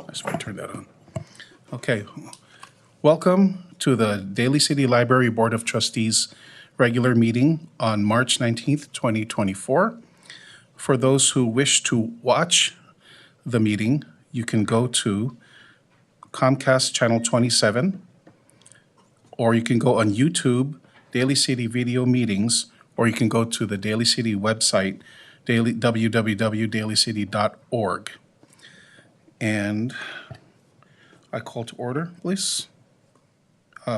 I just want to turn that on. Okay. Welcome to the Daly City Library Board of Trustees regular meeting on March 19th, 2024. For those who wish to watch the meeting, you can go to Comcast Channel 27, or you can go on YouTube, Daly City Video Meetings, or you can go to the Daly City website, www.dalycity.org. And I call to order, please.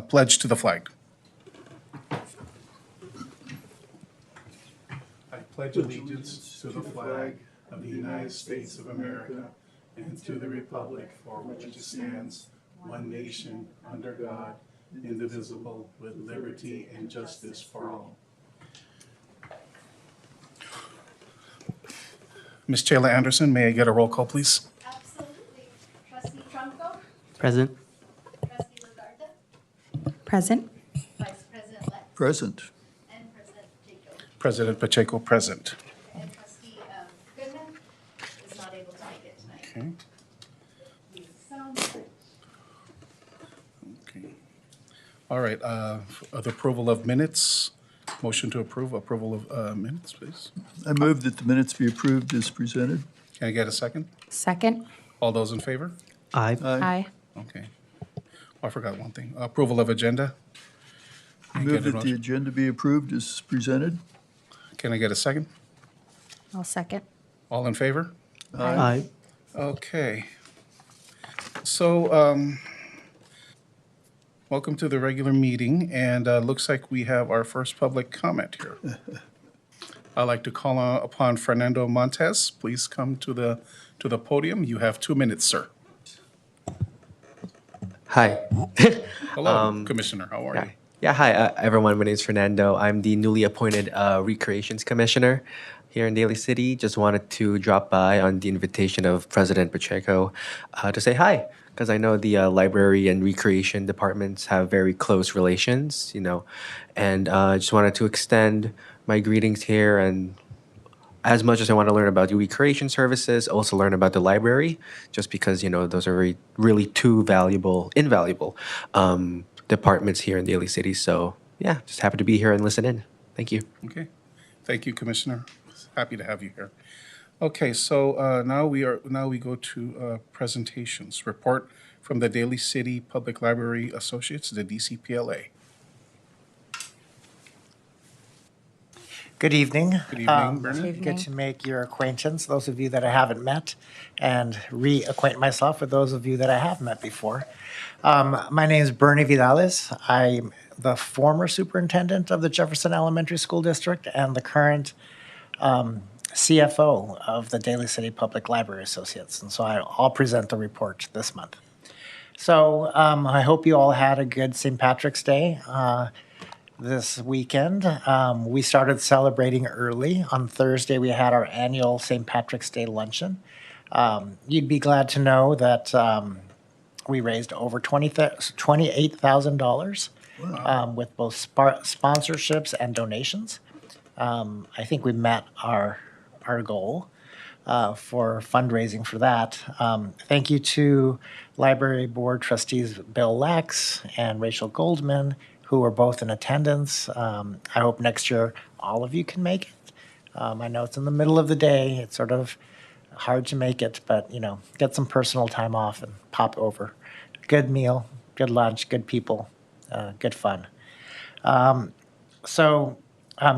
Pledge to the flag. I pledge allegiance to the flag of the United States of America and to the republic for which it stands, one nation, under God, indivisible, with liberty and justice for all. Ms. Chayla Anderson, may I get a roll call, please? Absolutely. Trustee Trumko? Present. Trustee Lagarda? Present. Vice President Lex? Present. And President Jacob? President Pacheco, present. And Trustee Goodman is not able to make it tonight. Okay. He is sound. Okay. All right, the approval of minutes. Motion to approval of minutes, please. I move that the minutes be approved as presented. Can I get a second? Second. All those in favor? Aye. Aye. Okay. Oh, I forgot one thing. Approval of agenda. I Can I move get a that the motion? agenda be approved as presented. Can I get a second? I'll second. All in favor? Aye. Okay. So, welcome to the regular meeting, and looks like we have our first public comment here. I'd like to call upon Fernando Montes. Please come to the podium. You have 2 minutes, sir. Hi. Hello, Commissioner. How are you? Yeah, hi, everyone. My name is Fernando. I'm the newly appointed Recreations Commissioner here in Daly City. Just wanted to drop by on the invitation of President Pacheco to say hi, because I know the library and recreation departments have very close relations, and I just wanted to extend my greetings here. And as much as I want to learn about the recreation services, also learn about the library, just because, those are really two invaluable departments here in Daly City. So yeah, just happy to be here and listen in. Thank you. Okay. Thank you, Commissioner. Happy to have you here. Okay, so now we go to presentations. Report from the Daly City Public Library Associates, the DCPLA. Good evening. Good evening, Bernard. evening. Good to make your acquaintance, those of you that I haven't met, and reacquaint myself with those of you that I have met before. My name is Bernie Vidales. I'm the former superintendent of the Jefferson Elementary School District and the current CFO of the Daly City Public Library Associates. And so I'll present the report this month. So I hope you all had a good St. Patrick's Day this weekend. We started celebrating early. On Thursday, we had our annual St. Patrick's Day luncheon. You'd be glad to know that we raised over $28,000 with both sponsorships and donations. I think we met our goal for fundraising for that. Thank you to Library Board Trustees Bill Lex and Rachel Goldman, who were both in attendance. I hope next year all of you can make it. I know it's in the middle of the day. It's sort of hard to make it, but get some personal time off and pop over. Good meal, good lunch, good people, good fun.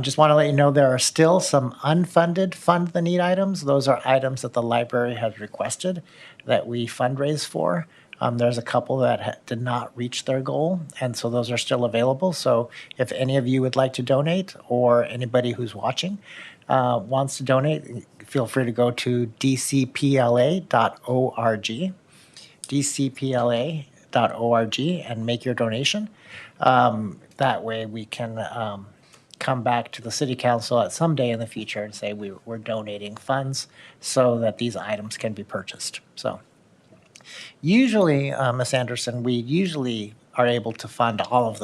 Just want to let you know there are still some unfunded Fund the Need items. Those are items that the library has requested that we fundraise for. There's a couple that did not reach their goal, and so those are still available. So if any of you would like to donate, or anybody who's watching wants to donate, feel free to go to dcpla.org, dcpla.org, and make your donation. That way we can come back to the city council at some day in the future and say we're donating funds so that these items can be purchased. So usually, Ms. Anderson, we usually are able to fund all of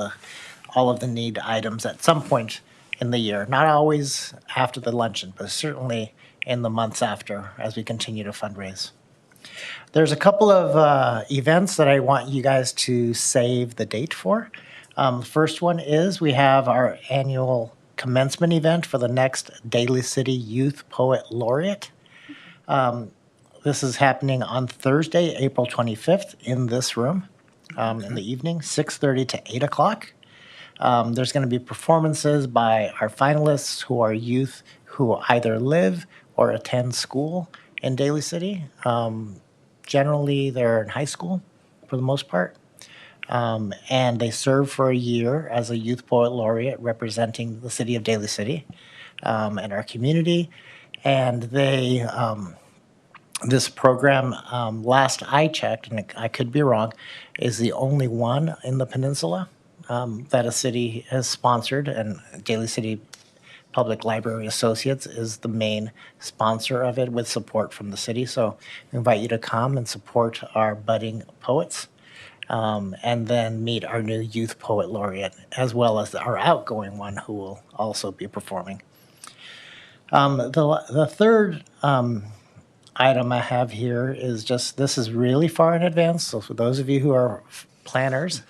the need items at some point in the year. Not always after the luncheon, but certainly in the months after as we continue to fundraise. There's a couple of events that I want you guys to save the date for. First one is we have our annual commencement event for the next Daly City Youth Poet Laureate. This is happening on Thursday, April 25th in this room in the evening, 6:30 to 8 o'clock. There's going to be performances by our finalists who are youth who either live or attend school in Daly City. Generally, they're in high school for the most part. And they serve for a year as a youth poet laureate representing the city of Daly City and our community. And this program, last I checked, and I could be wrong, is the only one in the peninsula that a city has sponsored, and Daly City Public Library Associates is the main sponsor of it with support from the city. So we invite you to come and support our budding poets and then meet our new youth poet laureate, as well as our outgoing one who will also be performing. The third item I have here is just, this is really far in advance. So for those of you who are planners,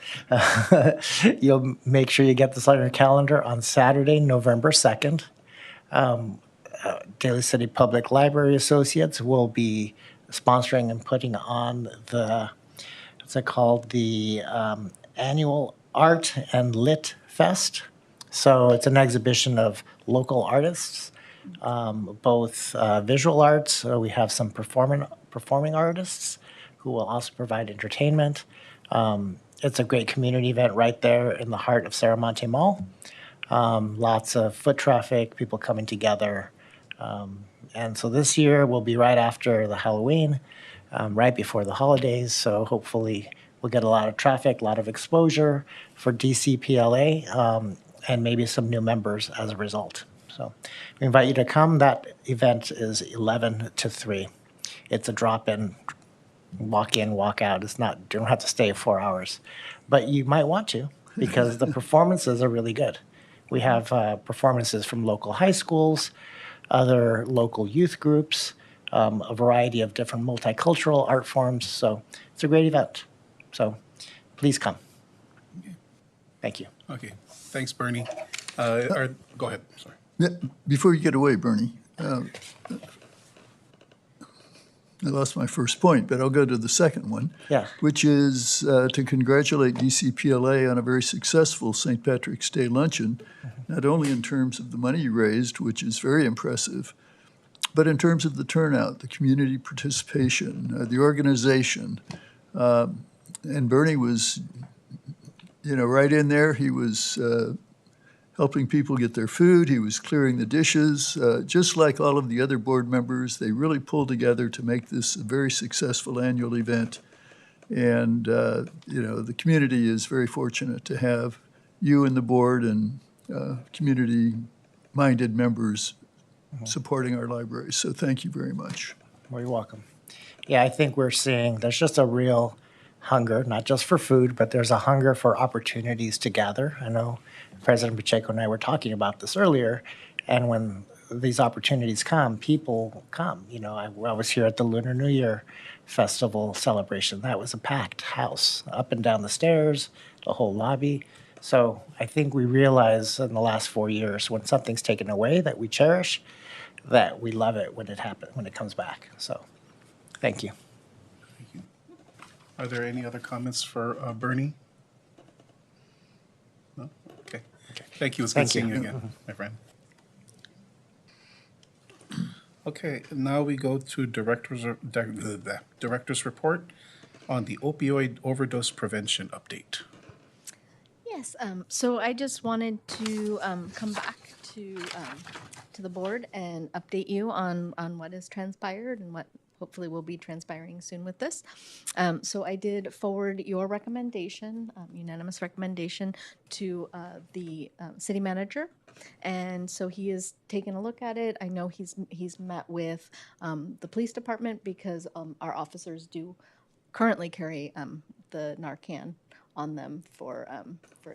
you'll make sure you get this on your calendar on Saturday, November 2nd. Daly City Public Library Associates will be sponsoring and putting on what's it called? The annual Art and Lit Fest. So it's an exhibition of local artists, both visual arts. We have some performing artists who will also provide entertainment. It's a great community event right there in the heart of Serramonte Mall. Lots of foot traffic, people coming together. And so this year will be right after the Halloween, right before the holidays. So hopefully we'll get a lot of traffic, a lot of exposure for DCPLA, and maybe some new members as a result. So we invite you to come. That event is 11 to 3. It's a drop-in, walk in, walk out. It's not, you don't have to stay 4 hours, but you might want to because the performances are really good. We have performances from local high schools, other local youth groups, a variety of different multicultural art forms. So it's a great event. So please come. Thank you. Okay, thanks, Bernie. Go ahead, sorry. Yeah, before you get away, Bernie, I lost my first point, but I'll go to the second one. Yeah. Which is to congratulate DCPLA on a very successful St. Patrick's Day luncheon, not only in terms of the money you raised, which is very impressive, but in terms of the turnout, the community participation, the organization. And Bernie was, right in there. He was helping people get their food. He was clearing the dishes. Just like all of the other board members, they really pulled together to make this a very successful annual event. And, the community is very fortunate to have you and the board and community-minded members supporting our library. So thank you very much. Well, you're welcome. Yeah, I think we're seeing there's just a real hunger, not just for food, but there's a hunger for opportunities to gather. I know President Pacheco and I were talking about this earlier, and when these opportunities come, people come. I was here at the Lunar New Year Festival celebration. That was a packed house, up and down the stairs, the whole lobby. So I think we realize in the last 4 years, when something's taken away that we cherish, that we love it when it happens, when it comes back. So thank you. Thank you. Are there any other comments for Bernie? No? Okay. Thank you. It's good Thank you. seeing you again, my friend. Okay, now we go to director's report on the opioid overdose prevention update. Yes, so I just wanted to come back to the board and update you on what has transpired and what hopefully will be transpiring soon with this. So I did forward your recommendation, unanimous recommendation, to the city manager. And so he has taken a look at it. I know he's met with the police department because our officers do currently carry the Narcan on them for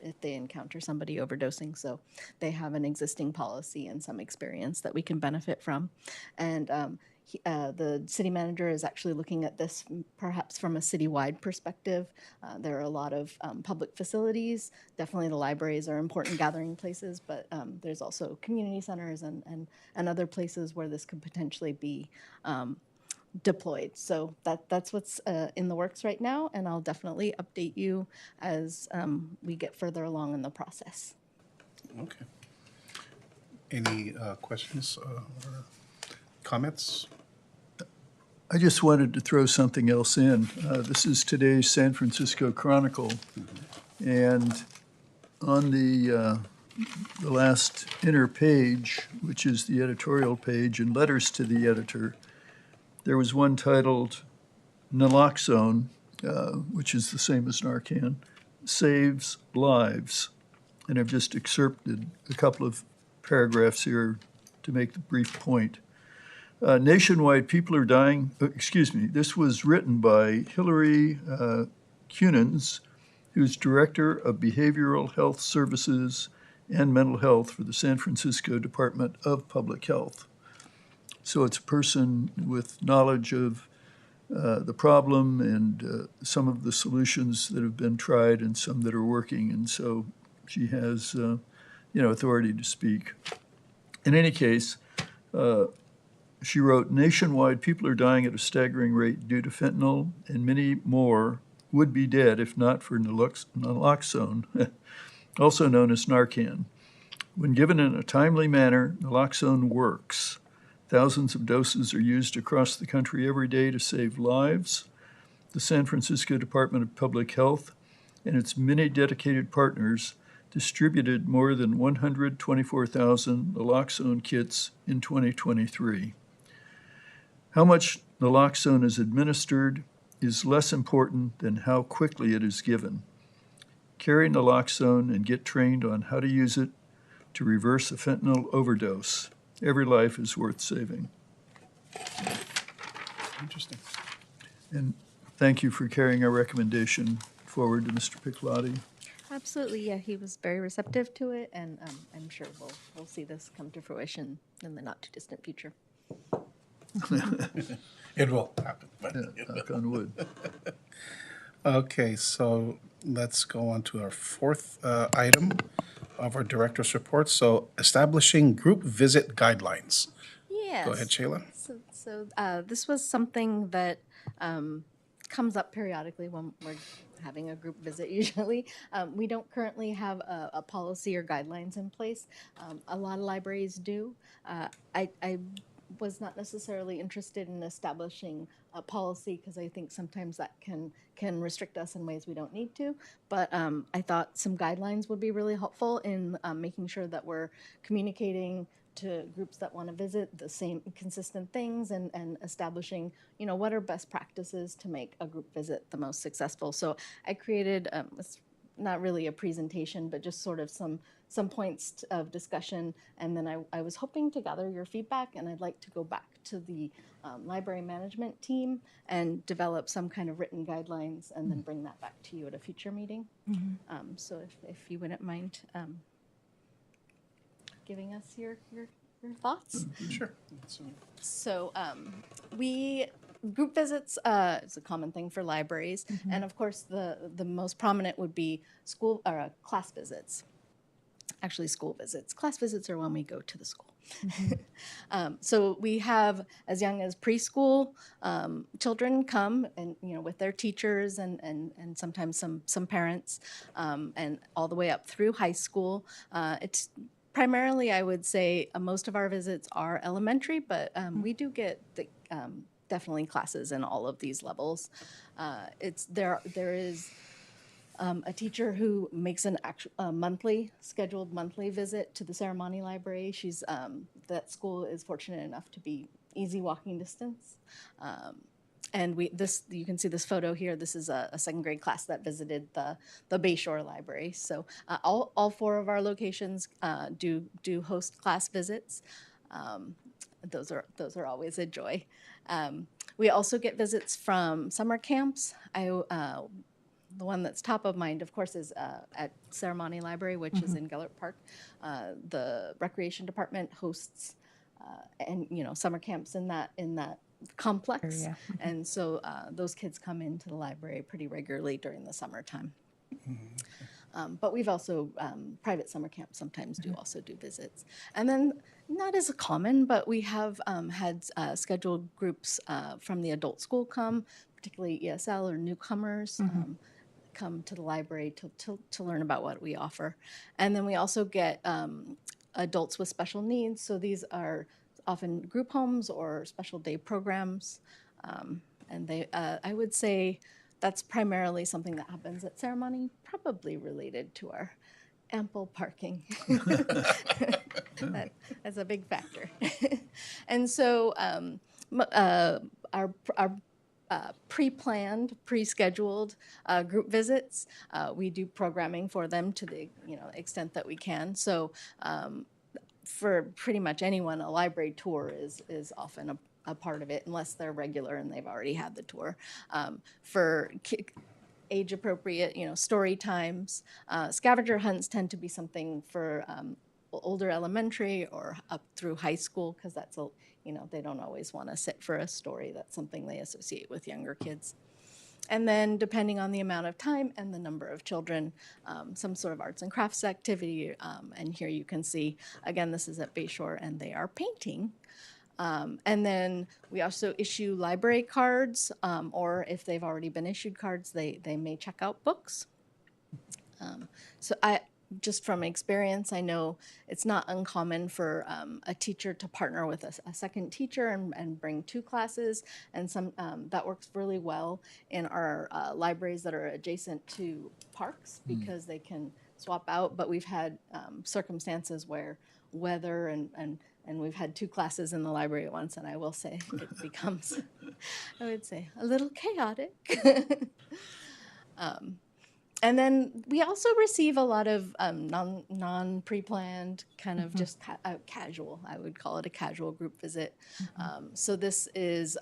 if they encounter somebody overdosing. So they have an existing policy and some experience that we can benefit from. And the city manager is actually looking at this perhaps from a citywide perspective. There are a lot of public facilities. Definitely the libraries are important gathering places, but there's also community centers and other places where this could potentially be deployed. So that's what's in the works right now, and I'll definitely update you as we get further along in the process. Okay. Any questions or comments? I just wanted to throw something else in. This is today's San Francisco Chronicle, and on the last inner page, which is the editorial page and letters to the editor, there was one titled Naloxone, which is the same as Narcan, saves lives. And I've just excerpted a couple of paragraphs here to make the brief point. Nationwide, people are dying. This was written by Hillary Cunins, who's Director of Behavioral Health Services and Mental Health for the San Francisco Department of Public Health. So it's a person with knowledge of the problem and some of the solutions that have been tried and some that are working. And so she has, authority to speak. In any case, she wrote, nationwide, people are dying at a staggering rate due to fentanyl, and many more would be dead if not for naloxone, also known as Narcan. When given in a timely manner, naloxone works. Thousands of doses are used across the country every day to save lives. The San Francisco Department of Public Health and its many dedicated partners distributed more than 124,000 naloxone kits in 2023. How much naloxone is administered is less important than how quickly it is given. Carry naloxone and get trained on how to use it to reverse a fentanyl overdose. Every life is worth saving. Interesting. And thank you for carrying our recommendation forward to Mr. Piclotti. Absolutely, yeah, he was very receptive to it, and I'm sure we'll see this come to fruition in the not too distant future. It will happen. But Knock on wood. Okay, so let's go on to our fourth item of our director's report. So establishing group visit guidelines. Yes. Go ahead, Shayla. So this was something that comes up periodically when we're having a group visit usually. We don't currently have a policy or guidelines in place. A lot of libraries do. I was not necessarily interested in establishing a policy because I think sometimes that can restrict us in ways we don't need to. But I thought some guidelines would be really helpful in making sure that we're communicating to groups that want to visit the same consistent things and establishing, what are best practices to make a group visit the most successful. So I created, it's not really a presentation, but just sort of some points of discussion. And then I was hoping to gather your feedback, and I'd like to go back to the library management team and develop some kind of written guidelines and then bring that back to you at a future meeting. So if you wouldn't mind giving us your thoughts. Sure. So group visits is a common thing for libraries, and of course the most prominent would be class visits. Actually, school visits. Class visits are when we go to the school. So we have as young as preschool children come and with their teachers and sometimes some parents and all the way up through high school. It's primarily, I would say, most of our visits are elementary, but we do get definitely classes in all of these levels. There is a teacher who makes an scheduled monthly visit to the Ceremony Library. That school is fortunate enough to be easy walking distance. And you can see this photo here. This is a second grade class that visited the Bayshore Library. So all four of our locations do host class visits. Those are always a joy. We also get visits from summer camps. The one that's top of mind, of course, is at Ceremony Library, which is in Gellert Park. The Recreation Department hosts and summer camps in that complex. Area. And so those kids come into the library pretty regularly during the summertime. But we've also, private summer camps sometimes do also do visits. And then, not as common, but we have had scheduled groups from the adult school come, particularly ESL or newcomers, come to the library to learn about what we offer. And then we also get adults with special needs. So these are often group homes or special day programs. And they, I would say, that's primarily something that happens at ceremony, probably related to our ample parking. That's a big factor. And so our pre-planned, pre-scheduled group visits, we do programming for them to the extent that we can. So for pretty much anyone, a library tour is often a part of it, unless they're regular and they've already had the tour. For age-appropriate, story times, scavenger hunts tend to be something for older elementary or up through high school, because that's they don't always want to sit for a story. That's something they associate with younger kids. And then, depending on the amount of time and the number of children, some sort of arts and crafts activity. And here you can see, again, this is at Bayshore, and they are painting. And then we also issue library cards, or if they've already been issued cards, they may check out books. So just from experience, I know it's not uncommon for a teacher to partner with a second teacher and bring two classes, and that works really well in our libraries that are adjacent to parks, because they can swap out. But we've had circumstances where weather and we've had two classes in the library at once, and I will say it becomes, I would say, a little chaotic. And then we also receive a lot of non-pre-planned, kind of just casual, I would call it a casual group visit. So this is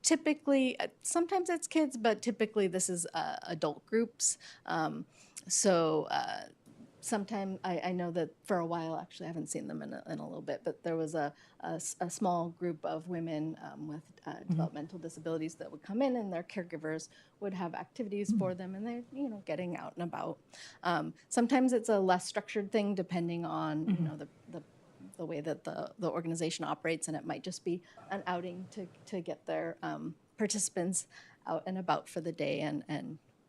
typically, sometimes it's kids, but typically this is adult groups. Sometime I know that for a while, actually I haven't seen them in a little bit, but there was a small group of women with developmental disabilities that would come in, and their caregivers would have activities for them, and they're getting out and about. Sometimes it's a less structured thing, depending on the way that the organization operates, and it might just be an outing to get their participants out and about for the day and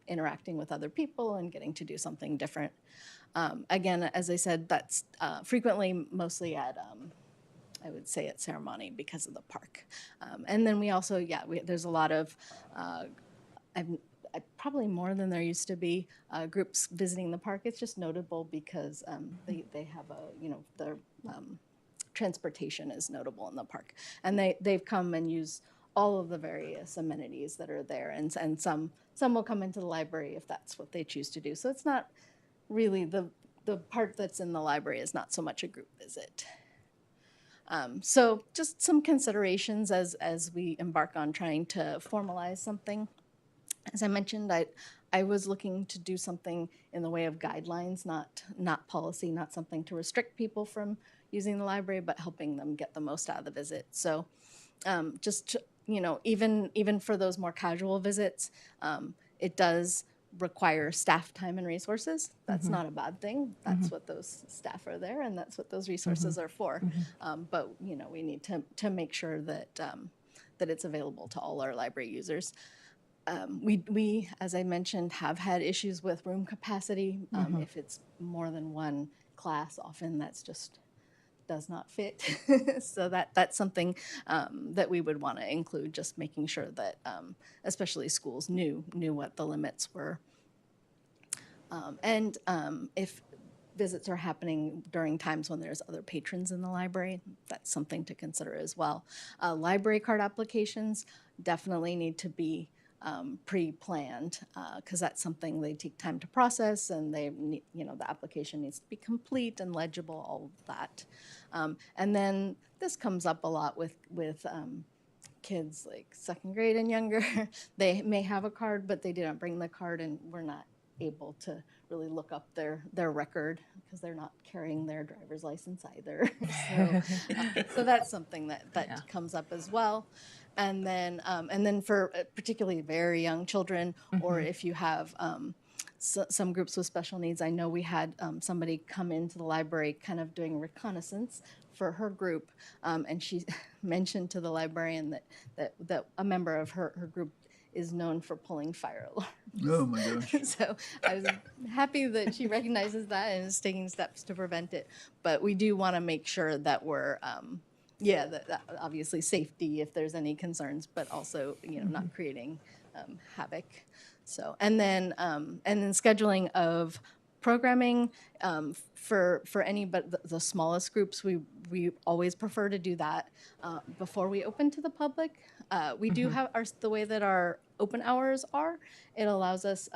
interacting with other people and getting to do something different. Again, as I said, that's frequently mostly at, I would say, at ceremony because of the park. And then we also, there's a lot of, probably more than there used to be, groups visiting the park. It's just notable because they have their transportation is notable in the park. And they've come and used all of the various amenities that are there. And some will come into the library if that's what they choose to do. So it's not really the part that's in the library is not so much a group visit. So just some considerations as we embark on trying to formalize something. As I mentioned, I was looking to do something in the way of guidelines, not policy, not something to restrict people from using the library, but helping them get the most out of the visit. So just even for those more casual visits, it does require staff time and resources. That's not a bad thing. That's what those staff are there, and that's what those resources are for. But we need to make sure that that it's available to all our library users. We, as I mentioned, have had issues with room capacity. If it's more than one class, often that's just does not fit. So that's something that we would want to include, just making sure that especially schools knew what the limits were. And if visits are happening during times when there's other patrons in the library, that's something to consider as well. Library card applications definitely need to be pre-planned, because that's something they take time to process, and they need, the application needs to be complete and legible, all of that. And then this comes up a lot with kids like second grade and younger. They may have a card, but they didn't bring the card, and we're not able to really look up their record because they're not carrying their driver's license either. So that's something that comes up as well. And then for particularly very young children, or if you have some groups with special needs, I know we had somebody come into the library kind of doing reconnaissance for her group, and she mentioned to the librarian that a member of her group is known for pulling fire alarms. Oh, my gosh. So I was happy that she recognizes that and is taking steps to prevent it. But we do want to make sure that we're, that obviously safety if there's any concerns, but also, not creating havoc. So, and then scheduling of programming for any but the smallest groups, we always prefer to do that before we open to the public. We do have the way that our open hours are. It allows us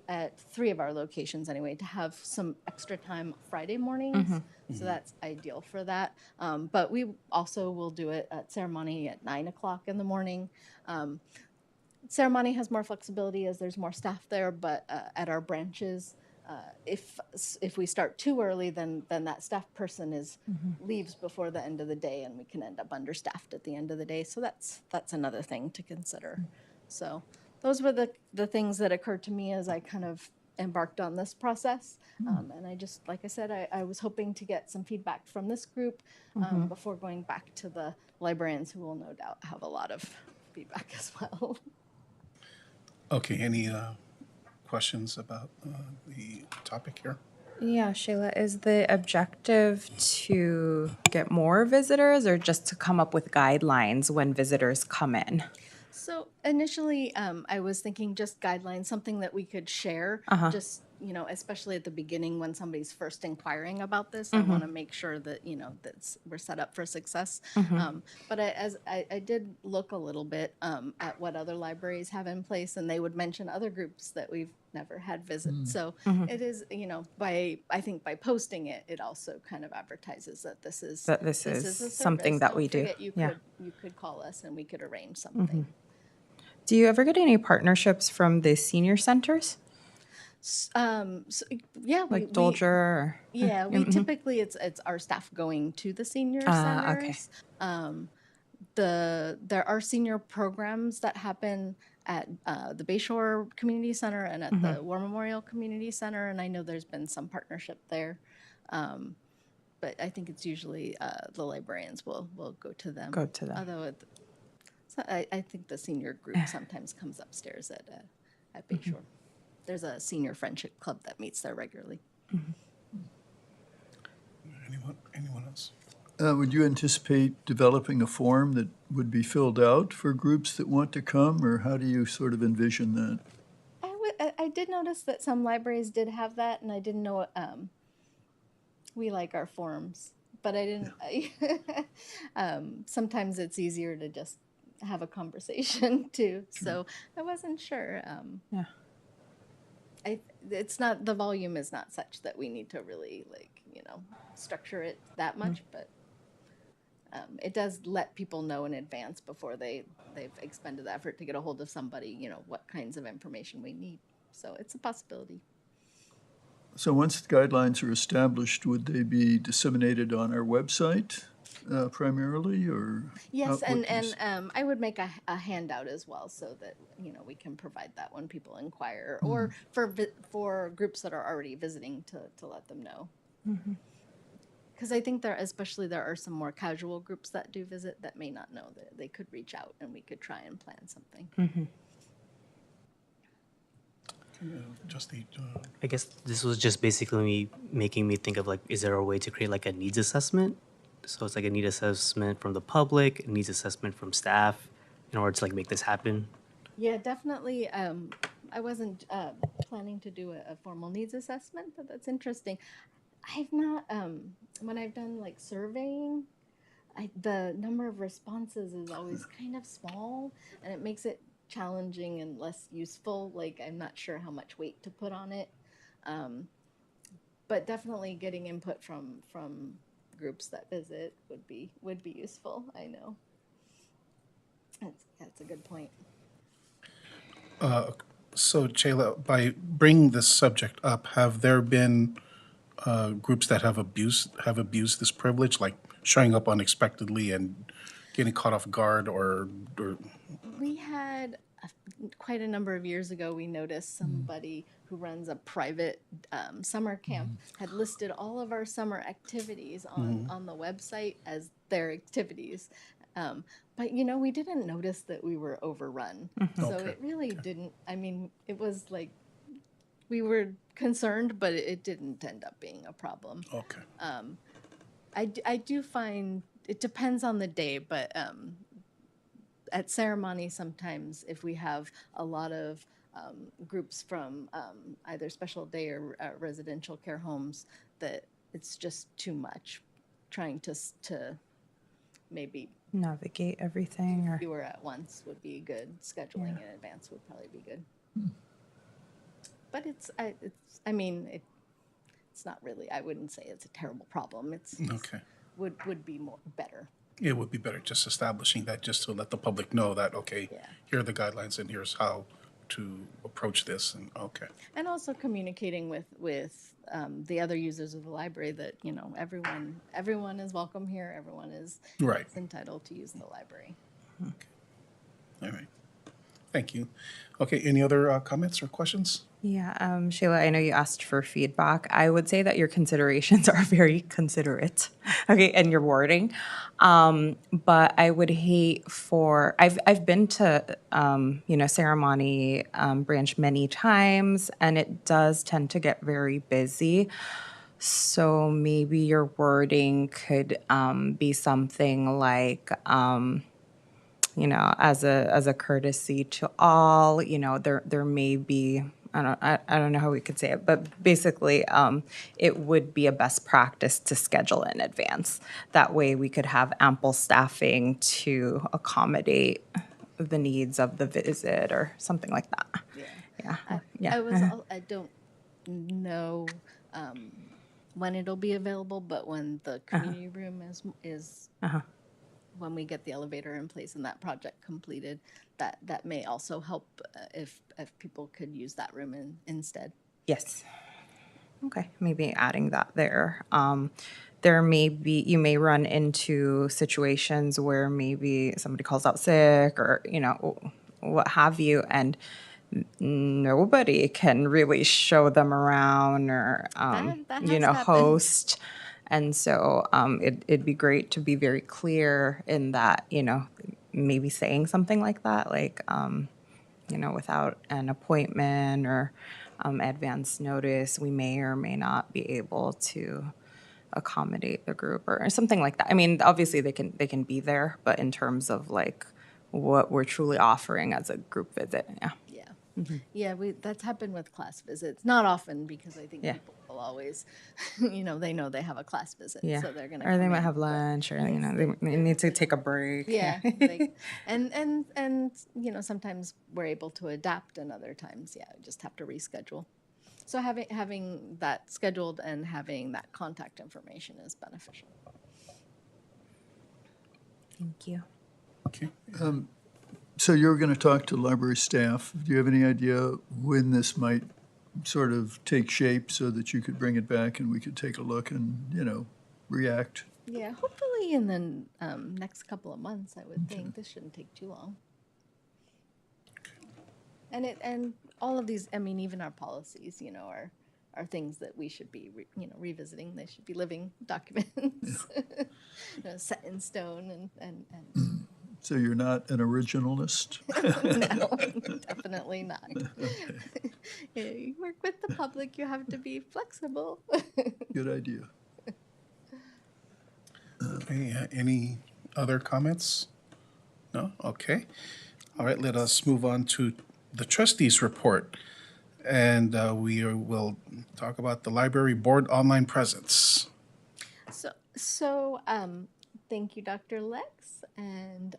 at 3 of our locations anyway to have some extra time Friday mornings. So that's ideal for that. But we also will do it at ceremony at 9 o'clock in the morning. Ceremony has more flexibility as there's more staff there, but at our branches, if we start too early, then that staff person leaves before the end of the day, and we can end up understaffed at the end of the day. So that's another thing to consider. So those were the things that occurred to me as I kind of embarked on this process. And I just, like I said, I was hoping to get some feedback from this group before going back to the librarians, who will no doubt have a lot of feedback as well. Okay, any questions about the topic here? Yeah, Shayla, is the objective to get more visitors or just to come up with guidelines when visitors come in? So initially, I was thinking just guidelines, something that we could share, just, especially at the beginning when somebody's first inquiring about this. I want to make sure that, that we're set up for success. But I did look a little bit at what other libraries have in place, and they would mention other groups that we've never had visit. So it is, I think by posting it, it also kind of advertises that this is That this is a something service. that Don't we do. forget, you could call us and we could arrange something. Do you ever get any partnerships from the senior centers? So, yeah, Like Dolger? Or, we typically it's our staff going to the senior centers. Okay. There are senior programs that happen at the Bayshore Community Center and at the War Memorial Community Center, and I know there's been some partnership there. But I think it's usually the librarians will go to them. Go to them. Although I think the senior group sometimes comes upstairs at Bayshore. There's a senior friendship club that meets there regularly. Anyone else? Would you anticipate developing a form that would be filled out for groups that want to come, or how do you sort of envision that? I did notice that some libraries did have that, and I didn't know we like our forms, but I didn't. Sometimes it's easier to just have a conversation too. So I wasn't sure. It's not, the volume is not such that we need to really structure it that much, but it does let people know in advance before they've expended the effort to get a hold of somebody, what kinds of information we need. So it's a possibility. So once the guidelines are established, would they be disseminated on our website primarily, or? Yes, and I would make a handout as well, so that we can provide that when people inquire, or for groups that are already visiting to let them know. Because I think there are some more casual groups that do visit that may not know that they could reach out and we could try and plan something. I guess this was just basically making me think of is there a way to create a needs assessment? So it's a need assessment from the public, a needs assessment from staff, in order to make this happen. Yeah, definitely. I wasn't planning to do a formal needs assessment, but that's interesting. I've not, when I've done surveying, the number of responses is always kind of small, and it makes it challenging and less useful. I'm not sure how much weight to put on it. But definitely getting input from groups that visit would be useful. I know. That's a good point. So, Chayla, by bringing this subject up, have there been groups that have abused this privilege, like showing up unexpectedly and getting caught off guard, or We had quite a number of years ago, we noticed somebody who runs a private summer camp had listed all of our summer activities on the website as their activities. But we didn't notice that we were overrun. So Okay. it really didn't, I mean, it was like we were concerned, but it didn't end up being a problem. okay, I do find it depends on the day, but at ceremony sometimes if we have a lot of groups from either special day or residential care homes, that it's just too much trying to maybe Navigate everything or fewer at once would be good. Scheduling in advance would probably be good. But it's not really, I wouldn't say it's a terrible problem. It's okay. would be more better. It would be better just establishing that, just to let the public know that, okay, Yeah. here are the guidelines and here's how to approach this, and okay. And also communicating with the other users of the library that everyone is welcome here. Everyone is Right. entitled to use the library. All right. Thank you. Okay, any other comments or questions? Yeah, Shayla, I know you asked for feedback. I would say that your considerations are very considerate, okay, and your wording. But I would hate for I've been to ceremony branch many times, and it does tend to get very busy. So maybe your wording could be something like. As a courtesy to all, there may be, I don't know how we could say it, but basically, it would be a best practice to schedule in advance. That way we could have ample staffing to accommodate the needs of the visit or something like that. Yeah. I don't know when it'll be available, but when the community room is when we get the elevator in place and that project completed, that may also help if people could use that room instead. Yes. Okay, maybe adding that there. You may run into situations where maybe somebody calls out sick or, what have you, and nobody can really show them around or, That has happened. host. And so it'd be great to be very clear in that, maybe saying something like that, like, without an appointment or advance notice, we may or may not be able to accommodate the group or something like that. I mean, obviously they can be there, but in terms of like what we're truly offering as a group visit, yeah. Yeah, that's happened with class visits. Not often because I think Yeah. people will always, they know they have a class visit, Yeah. so they're gonna. Or they come might in, have but- lunch or, they need to take a break. Yeah, and sometimes we're able to adapt, and other times, we just have to reschedule. So having that scheduled and having that contact information is beneficial. Thank you. Okay. So you're going to talk to library staff. Do you have any idea when this might sort of take shape so that you could bring it back and we could take a look and, react? Yeah, hopefully in the next couple of months, I would think. This shouldn't take too long. And all of these, I mean, even our policies, are things that we should be, revisiting. They should be living documents, set in stone and So you're not an originalist? no, definitely not. You work with the public, you have to be flexible. Good idea. Okay, any other comments? No? Okay. All right, let us move on to the trustees' report. And will talk about the library board online presence. So, thank you, Dr. Lex. And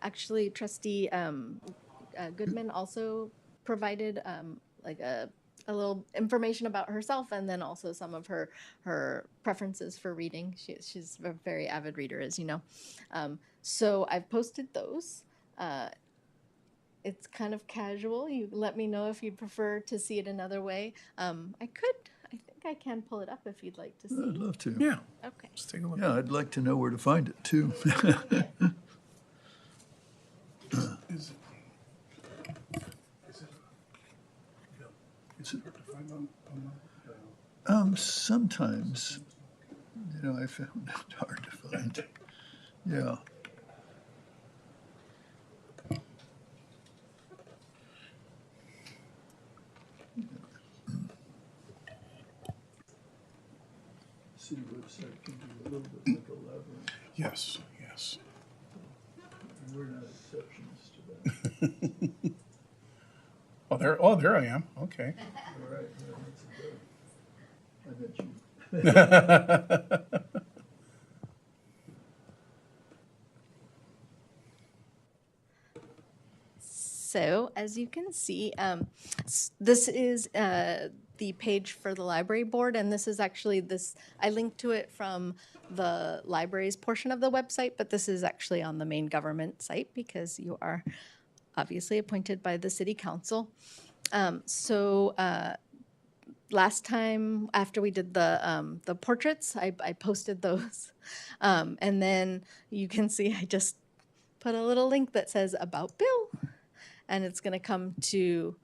actually, Trustee Goodman also provided like a little information about herself, and then also some of her preferences for reading. She's a very avid reader, as you know. So I've posted those. it's kind of casual. You let me know if you'd prefer to see it another way. I think I can pull it up if you'd like to see. I'd love to. Yeah, Okay. let's take a look. Yeah, I'd like to know where to find it, too. Is it hard to find on Sometimes, I found it hard to find. Yeah. City website can be a little bit like a labyrinth, Yes, yes. and we're not exceptions to that. There I am. Okay. All right, that's I met you. So as you can see, this is the page for the library board, and this is actually I linked to it from the library's portion of the website, but this is actually on the main government site because you are obviously appointed by the city council. Last time after we did the portraits, I posted those, and then you can see I just put a little link that says about Bill, and it's going to come to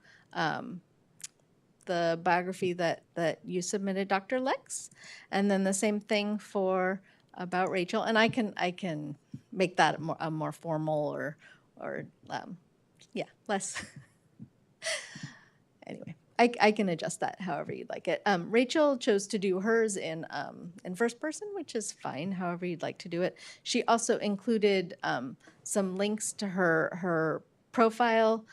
the biography that you submitted, Dr. Lex, and then the same thing for about Rachel, and I can make that a more formal or less. Anyway, I can adjust that however you'd like it. Rachel chose to do hers in first person, which is fine, however you'd like to do it. She also included some links to her profile.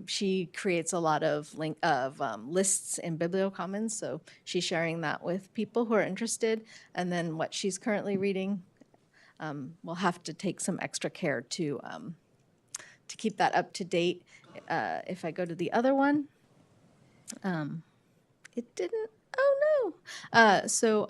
She creates a lot of lists in BiblioCommons, so she's sharing that with people who are interested. And then what she's currently reading, we'll have to take some extra care to keep that up to date. If I go to the other one, it didn't. Oh no! So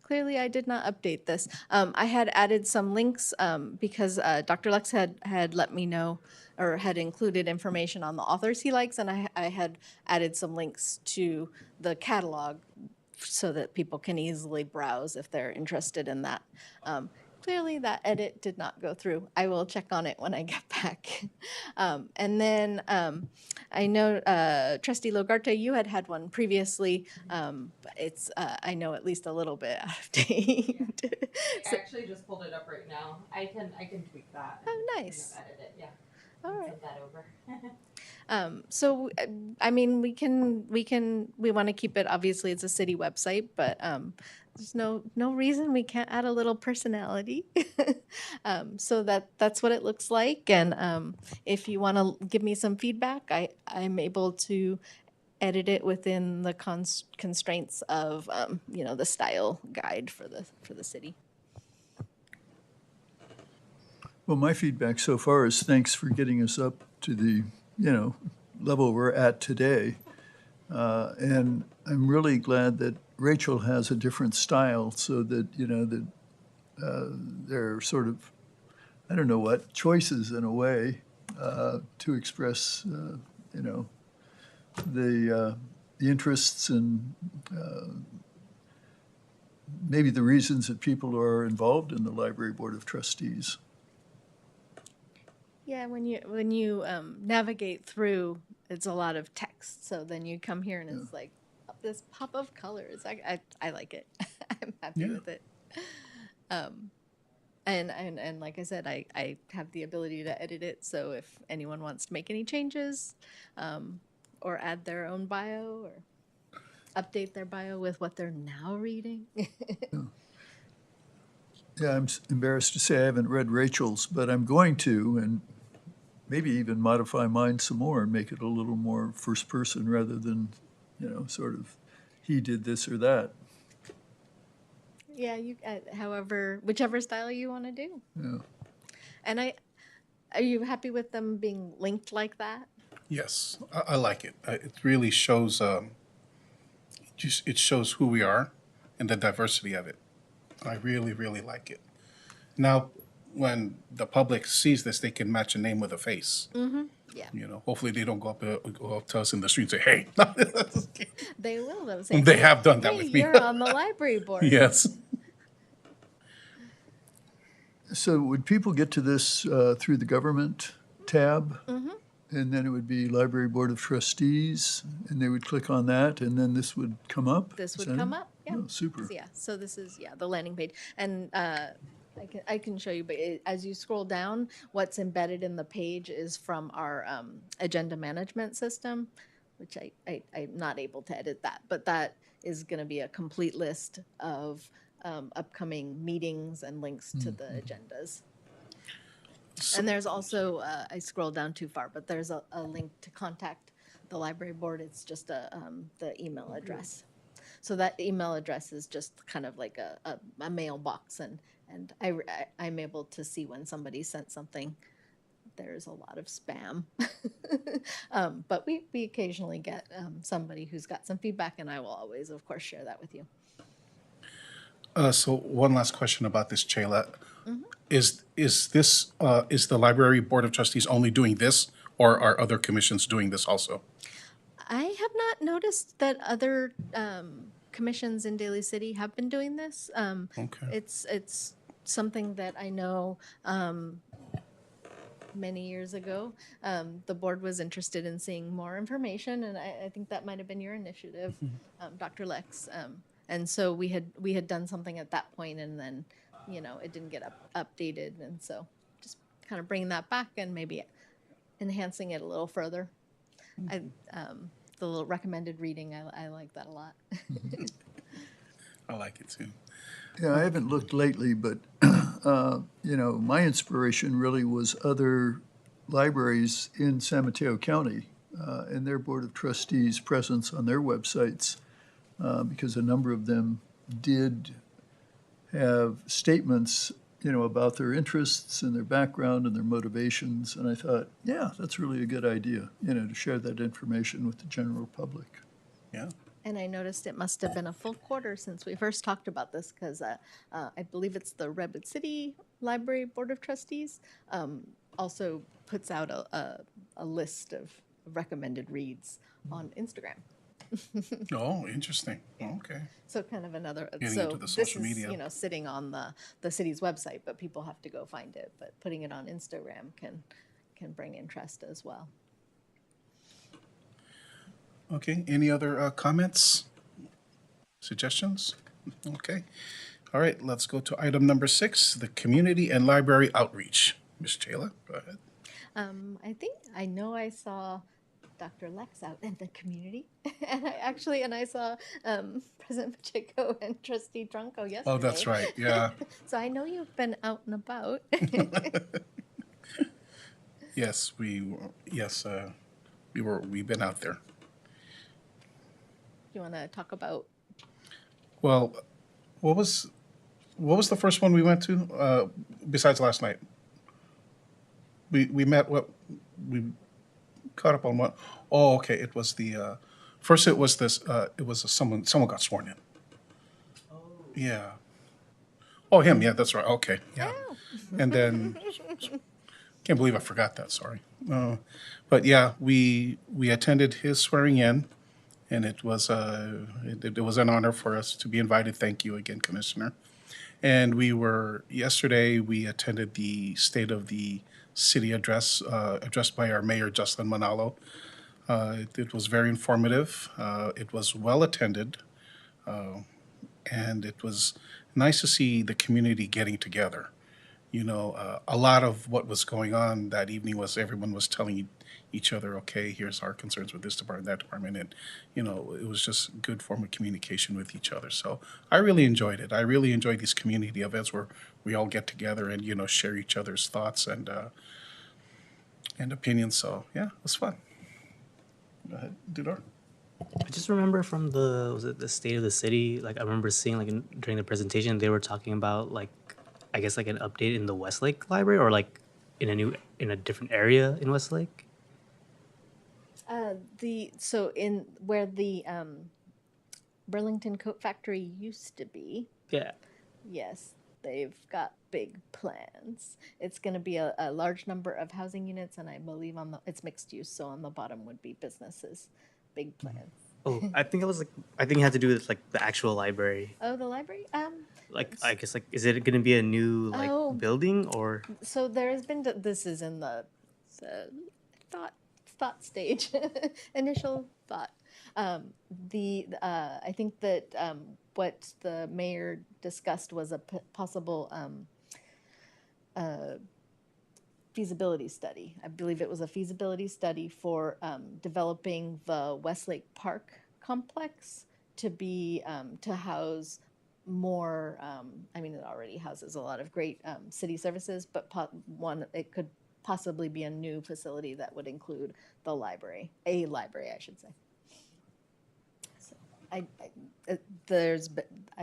clearly I did not update this. I had added some links because Dr. Lux had let me know or had included information on the authors he likes, and I had added some links to the catalog so that people can easily browse if they're interested in that. Clearly that edit did not go through. I will check on it when I get back. And then I know Trustee Logarte, you had one previously. It's I know at least a little bit out of date. I actually just pulled it up right now. I can tweak that. Oh, nice. Edit it, yeah. All right. Send that over. So, I mean, we want to keep it, obviously it's a city website, but there's no reason we can't add a little personality. So that's what it looks like. And if you want to give me some feedback, I'm able to edit it within the constraints of, the style guide for the city. Well, my feedback so far is thanks for getting us up to the, level we're at today. And I'm really glad that Rachel has a different style so that, there are sort of, I don't know what, choices in a way to express, the interests and maybe the reasons that people are involved in the Library Board of Trustees. Yeah, when you navigate through, it's a lot of text. So then you come here and it's like this pop of colors. I like it. I'm happy with it. And like I said, I have the ability to edit it. So if anyone wants to make any changes, or add their own bio or update their bio with what they're now reading. Yeah, I'm embarrassed to say I haven't read Rachel's, but I'm going to, and maybe even modify mine some more and make it a little more first person rather than, sort of he did this or that. Yeah, whichever style you want to do. Yeah. And are you happy with them being linked like that? Yes, I like it. It really shows. It shows who we are and the diversity of it. I really, really like it. Now, when the public sees this, they can match a name with a face. Yeah, You know, hopefully they don't go up to us in the street and say, "Hey." they will. They'll say, They "Hey, have done that hey, with me. you're on the library board." Yes. So would people get to this through the government tab? And then it would be Library Board of Trustees, and they would click on that, and then this would come up? This Is would that come it? up. Yeah. Oh, super. So, yeah. So this is the landing page, and I can show you. But as you scroll down, what's embedded in the page is from our agenda management system, which I'm not able to edit that, but that is going to be a complete list of upcoming meetings and links to the agendas. And there's also, I scrolled down too far, but there's a link to contact the library board. It's just the email address. So that email address is just kind of like a mailbox, and I'm able to see when somebody sent something. There's a lot of spam. But we occasionally get somebody who's got some feedback, and I will always, of course, share that with you. So one last question about this, Chayla. Is this, is the Library Board of Trustees only doing this, or are other commissions doing this also? I have not noticed that other commissions in Daly City have been doing this. Okay. It's something that I know many years ago, the board was interested in seeing more information, and I think that might have been your initiative, Dr. Lex. And so we had done something at that point, and then it didn't get updated, and so just kind of bringing that back and maybe enhancing it a little further. The little recommended reading, I like that a lot. I like it too. Yeah, I haven't looked lately, but, my inspiration really was other libraries in San Mateo County and their Board of Trustees' presence on their websites, because a number of them did have statements, about their interests and their background and their motivations. And I thought, yeah, that's really a good idea, to share that information with the general public. Yeah. And I noticed it must have been a full quarter since we first talked about this, because I believe it's the Redwood City Library Board of Trustees also puts out a list of recommended reads on Instagram. Oh, interesting. Okay. So kind of another. Getting so into the this social is media. sitting on the city's website, but people have to go find it. But putting it on Instagram can bring interest as well. Okay, any other comments, suggestions? Okay. All right, let's go to item number 6, the community and library outreach. Ms. Chayla, go ahead. I know I saw Dr. Lex out in the community, and I saw President Pacheco and Trustee Drunko yesterday. Oh, that's right, yeah. So I know you've been out and about. Yes, we've been out there. You want to talk about? Well, what was the first one we went to, besides last night? We met, we caught up on what? Oh, okay, it was the, first it was this, someone got sworn in. Oh. Yeah. Oh, him, yeah, that's right, okay, yeah. Oh. And then, can't believe I forgot that, sorry. But yeah, we attended his swearing in, and it was it was an honor for us to be invited. Thank you again, Commissioner. And yesterday we attended the State of the City address, addressed by our Mayor, Jocelyn Manalo. It was very informative. It was well attended. And it was nice to see the community getting together. A lot of what was going on that evening was everyone was telling each other, okay, here's our concerns with this department, that department, and, it was just good form of communication with each other. So I really enjoyed it. I really enjoyed these community events where we all get together and, share each other's thoughts and opinions. So, yeah, it was fun. Go ahead, Dudar. I just remember from the State of the City, like I remember seeing during the presentation, they were talking about I guess an update in the Westlake Library, or in a different area in Westlake. In where the Burlington Coat Factory used to be. Yeah. Yes, they've got big plans. It's going to be a large number of housing units, and I believe it's mixed use, so on the bottom would be businesses. Big plans. Oh, I think I think it had to do with like the actual library. Oh, the library. Like I guess like is it going to be a new like Oh. building or? So there has been. This is in the thought stage, initial thought. I think that what the mayor discussed was a possible feasibility study. I believe it was a feasibility study for developing the Westlake Park complex to be to house more. I mean, it already houses a lot of great city services, but it could possibly be a new facility that would include a library, I should say. So I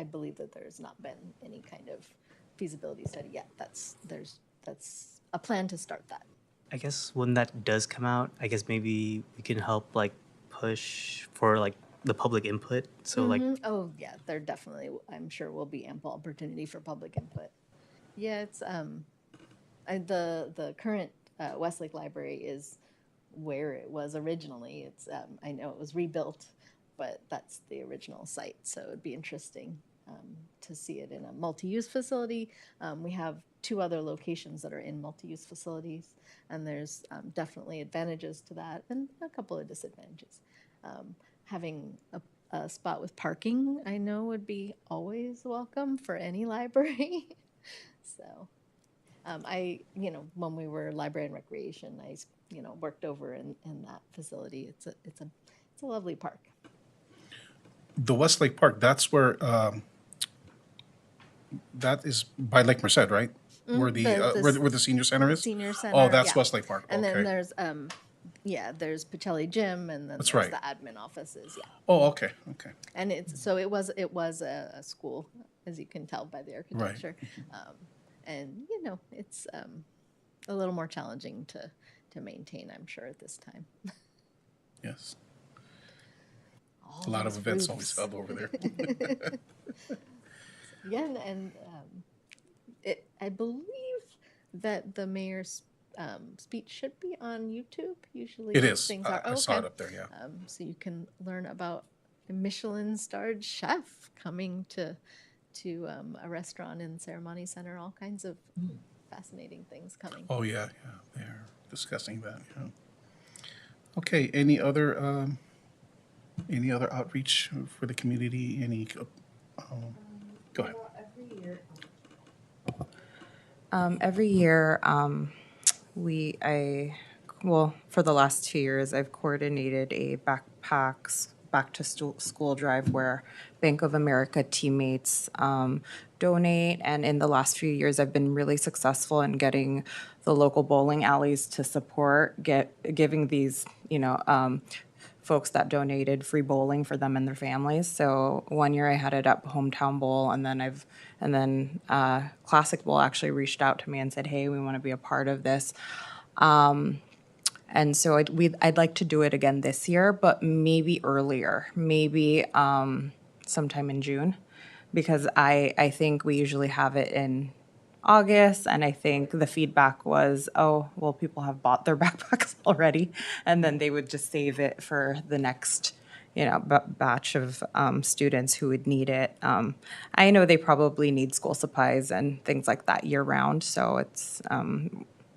believe that there's not been any kind of feasibility study yet. That's a plan to start that. I guess when that does come out, I guess maybe we can help like push for like the public input. So like Oh yeah, there definitely, I'm sure, will be ample opportunity for public input. Yeah, it's the current Westlake Library is where it was originally. It's I know it was rebuilt, but that's the original site. So it'd be interesting to see it in a multi-use facility. We have 2 other locations that are in multi-use facilities, and there's definitely advantages to that and a couple of disadvantages. Having a spot with parking, I know, would be always welcome for any library. So when we were library and recreation, I worked over in that facility. It's a lovely park. The Westlake Park, that's where, that is by Lake Merced, right? Where where the senior center is? Senior center. Oh, that's yeah. Westlake Park, And then okay. there's there's Pacelli Gym, and then That's there's right. the admin offices. Yeah. Oh, okay, okay. And it was a school, as you can tell by the architecture. And it's a little more challenging to maintain, I'm sure, at this time. Yes. All A lot of those events roofs. always held over there. Yeah, and I believe that the mayor's speech should be on YouTube. Usually, It is. things are I saw it up there, yeah. So you can learn about a Michelin-starred chef coming to a restaurant in Ceremony Center. All kinds of fascinating things coming. Oh, yeah, they're discussing that, yeah. Okay, any other outreach for the community? Go ahead. Every year, for the last 2 years, I've coordinated a back to school drive where Bank of America teammates donate. And in the last few years, I've been really successful in getting the local bowling alleys to support, giving these, folks that donated free bowling for them and their families. So one year I had it at Hometown Bowl, and then Classic Bowl actually reached out to me and said, "Hey, we want to be a part of this." And so I'd like to do it again this year, but maybe earlier, maybe sometime in June, because I think we usually have it in August, and I think the feedback was, oh, well, people have bought their backpacks already, and then they would just save it for the next, batch of students who would need it. I know they probably need school supplies and things like that year round, so it's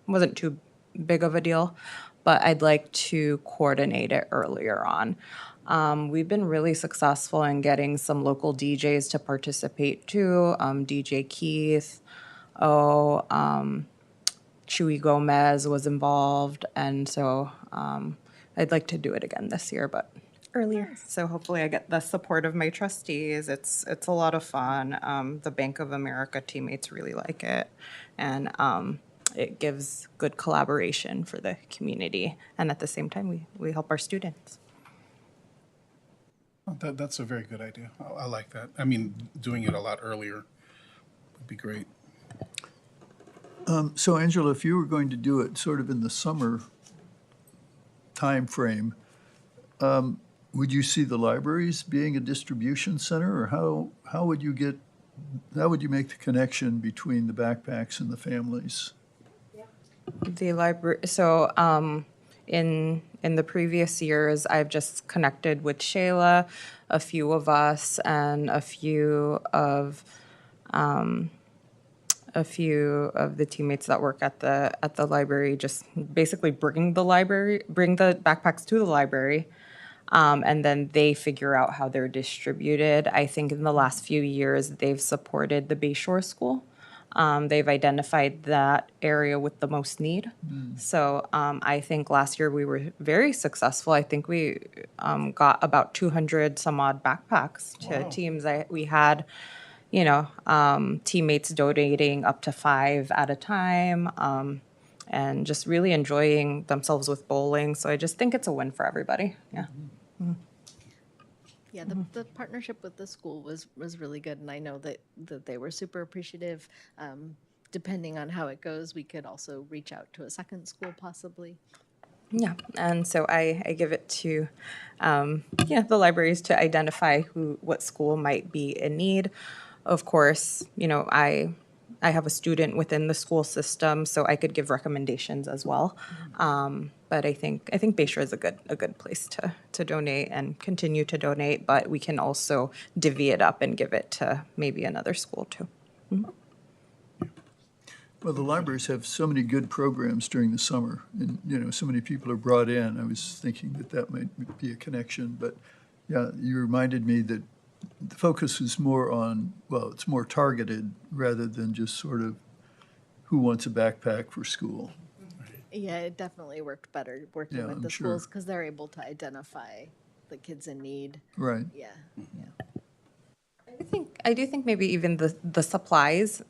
wasn't too big of a deal, but I'd like to coordinate it earlier on. We've been really successful in getting some local DJs to participate too. DJ Keith, Chewy Gomez was involved, and so I'd like to do it again this year, but earlier. So hopefully I get the support of my trustees. It's a lot of fun. The Bank of America teammates really like it, and it gives good collaboration for the community, and at the same time we help our students. That's a very good idea. I like that. I mean, doing it a lot earlier would be great. So Angela, if you were going to do it sort of in the summer time frame, would you see the libraries being a distribution center, or how would you get how would you make the connection between the backpacks and the families? The library, so in the previous years, I've just connected with Shayla, a few of us, and a few of the teammates that work at the library, just basically bring the backpacks to the library. And then they figure out how they're distributed. I think in the last few years, they've supported the Bayshore School. They've identified that area with the most need. So I think last year we were very successful. I think we got about 200 some odd backpacks to teams. We had, teammates donating up to 5 at a time, and just really enjoying themselves with bowling. So I just think it's a win for everybody. Yeah. Yeah, the partnership with the school was really good, and I know that they were super appreciative. Depending on how it goes, we could also reach out to a second school possibly. Yeah, and so I give it to, the libraries to identify what school might be in need. Of course, I have a student within the school system, so I could give recommendations as well. But I think Bayshore is a good place to donate and continue to donate. But we can also divvy it up and give it to maybe another school too. Well, the libraries have so many good programs during the summer, and, so many people are brought in. I was thinking that might be a connection, but yeah, you reminded me that the focus is more on, well, it's more targeted rather than just sort of who wants a backpack for school. Yeah, it definitely worked better working Yeah, with I'm the sure. schools because they're able to identify the kids in need. Right. Yeah, yeah. I do think maybe even the supplies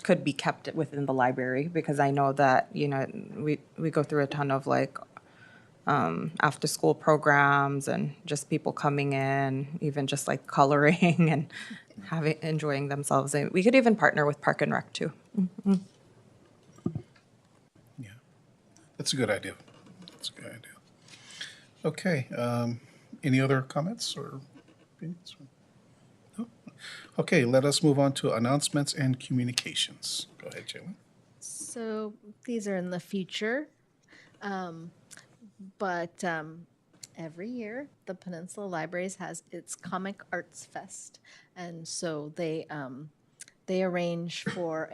could be kept within the library, because I know that we go through a ton of after school programs and just people coming in, even just like coloring and enjoying themselves. And we could even partner with Park and Rec too. Yeah, that's a good idea. That's a good idea. Okay, any other comments or opinions? No? Okay, let us move on to announcements and communications. Go ahead, Jalen. So these are in the future, but every year the Peninsula Libraries has its Comic Arts Fest, and so they arrange for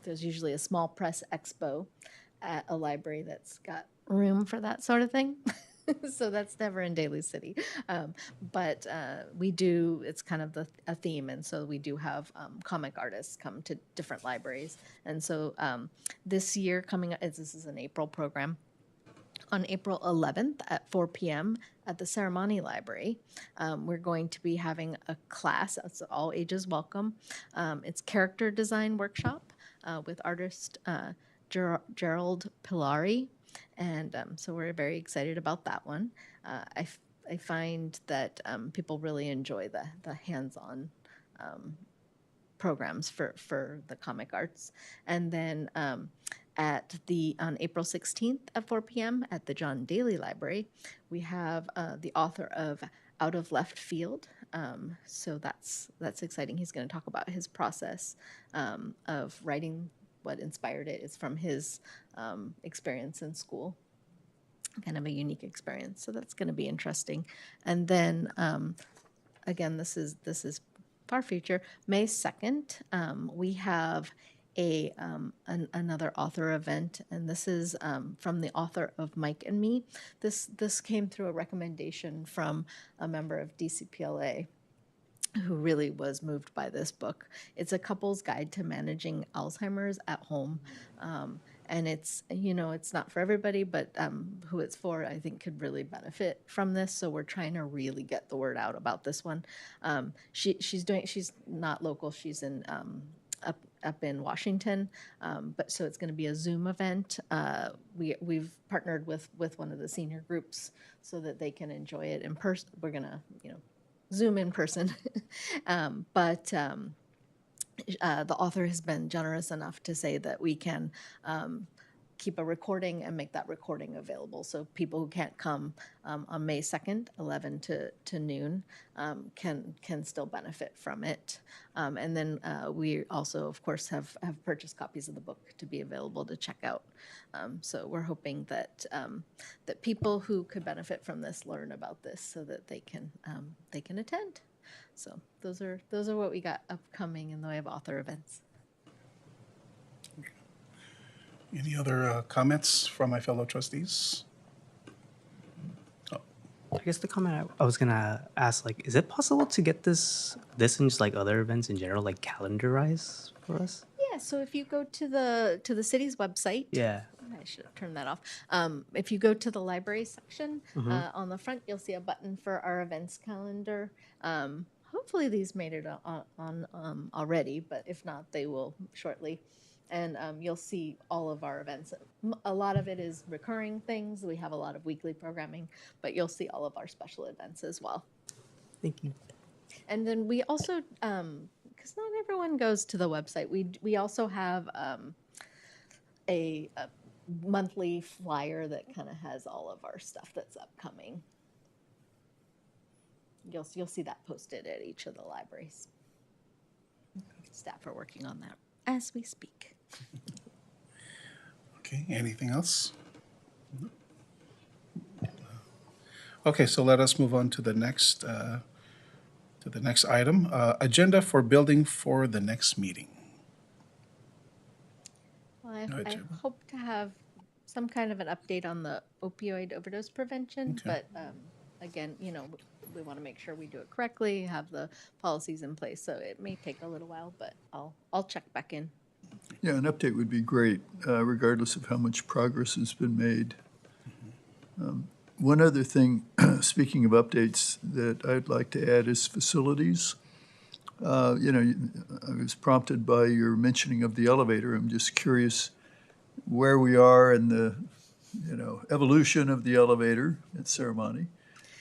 there's usually a small press expo at a library that's got room for that sort of thing. So that's never in Daly City. But we do, it's kind of a theme. And so we do have comic artists come to different libraries. And so this year coming up, this is an April program. On April 11th at 4 p.m. at the Ceremony Library, we're going to be having a class. That's all ages welcome. It's character design workshop with artist Gerald Pilari. And so we're very excited about that one. I find that people really enjoy the hands-on programs for the comic arts. And then on April 16th at 4 p.m. at the John Daly Library, we have the author of Out of Left Field. So that's exciting. He's going to talk about his process of writing. What inspired it is from his experience in school, kind of a unique experience. So that's going to be interesting. And then again, this is far future. May 2nd, we have another author event, and this is from the author of Mike and Me. This came through a recommendation from a member of DCPLA who really was moved by this book. It's a couple's guide to managing Alzheimer's at home. And it's not for everybody, but who it's for, I think, could really benefit from this. So we're trying to really get the word out about this one. She's not local. She's in up in Washington, but so it's going to be a Zoom event. We've partnered with one of the senior groups so that they can enjoy it in person. We're going to Zoom in person, but the author has been generous enough to say that we can keep a recording and make that recording available. So people who can't come on May 2nd, 11 to noon, can still benefit from it. And then we also, of course, have purchased copies of the book to be available to check out. So we're hoping that that people who could benefit from this learn about this so that they can attend. So those are what we got upcoming in the way of author events. Any other comments from my fellow trustees? I guess the comment I was gonna ask, like, is it possible to get this and just like other events in general, like calendarized for us? Yeah, so if you go to the city's website, Yeah. I should have turned that off. If you go to the library section, on the front, you'll see a button for our events calendar. Hopefully these made it on already, but if not, they will shortly. And you'll see all of our events. A lot of it is recurring things. We have a lot of weekly programming, but you'll see all of our special events as well. Thank you. And then we also, because not everyone goes to the website, we also have a monthly flyer that kind of has all of our stuff that's upcoming. You'll see that posted at each of the libraries. Staff are working on that as we speak. Okay, anything else? Okay, so let us move on to the next item. Agenda for building for the next meeting. Well, Go ahead, I Jim. hope to have some kind of an update on the opioid overdose prevention, Okay. but again, we want to make sure we do it correctly, have the policies in place, so it may take a little while, but I'll check back in. Yeah, an update would be great, regardless of how much progress has been made. One other thing, speaking of updates, that I'd like to add is facilities. I was prompted by your mentioning of the elevator. I'm just curious where we are in the, evolution of the elevator at Ceremony.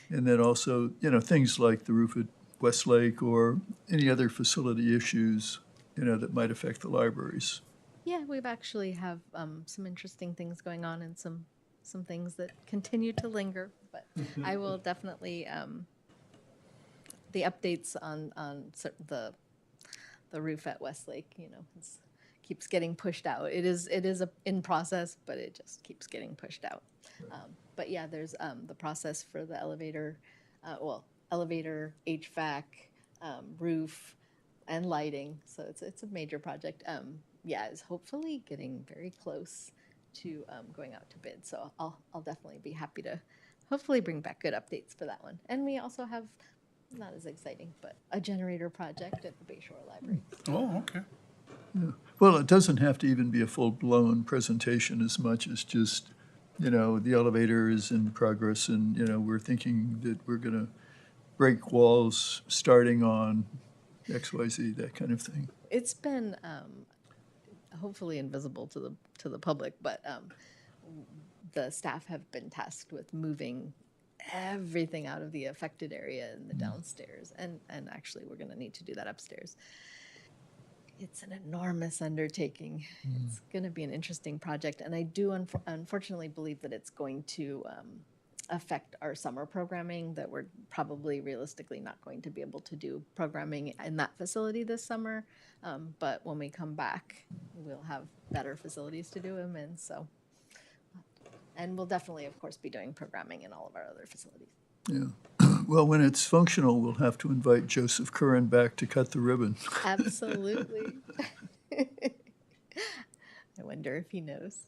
And then also, things like the roof at Westlake or any other facility issues, that might affect the libraries. Yeah, we've actually have some interesting things going on and some things that continue to linger, but I will definitely the updates on the roof at Westlake, keeps getting pushed out. It is in process, but it just keeps getting pushed out. But yeah, there's the process for the elevator, elevator, HVAC, roof, and lighting. So it's a major project. It's hopefully getting very close to going out to bid. So I'll definitely be happy to hopefully bring back good updates for that one. And we also have, not as exciting, but a generator project at the Bayshore Library. Oh, okay. Yeah. Well, it doesn't have to even be a full-blown presentation as much as just, the elevator is in progress and, we're thinking that we're going to break walls starting on XYZ, that kind of thing. It's been hopefully invisible to the public, but the staff have been tasked with moving everything out of the affected area in the downstairs, and actually we're going to need to do that upstairs. It's an enormous undertaking. It's going to be an interesting project, and I do unfortunately believe that it's going to affect our summer programming, that we're probably realistically not going to be able to do programming in that facility this summer. But when we come back, we'll have better facilities to do them in. So, and we'll definitely, of course, be doing programming in all of our other facilities. Yeah. Well, when it's functional, we'll have to invite Joseph Curran back to cut the ribbon. Absolutely. I wonder if he knows.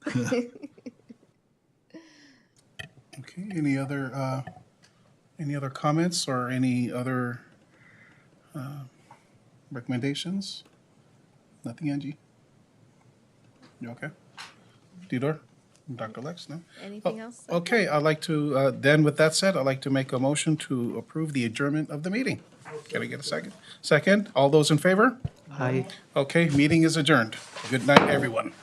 Okay, any other comments or any other recommendations? Nothing, Angie? You okay? Theodore? Dr. Lex, no? Anything else? Okay, I'd like to, then with that said, I'd like to make a motion to approve the adjournment of the meeting. Can I get a second? Second, all those in favor? Hi. Okay, meeting is adjourned. Good night, everyone.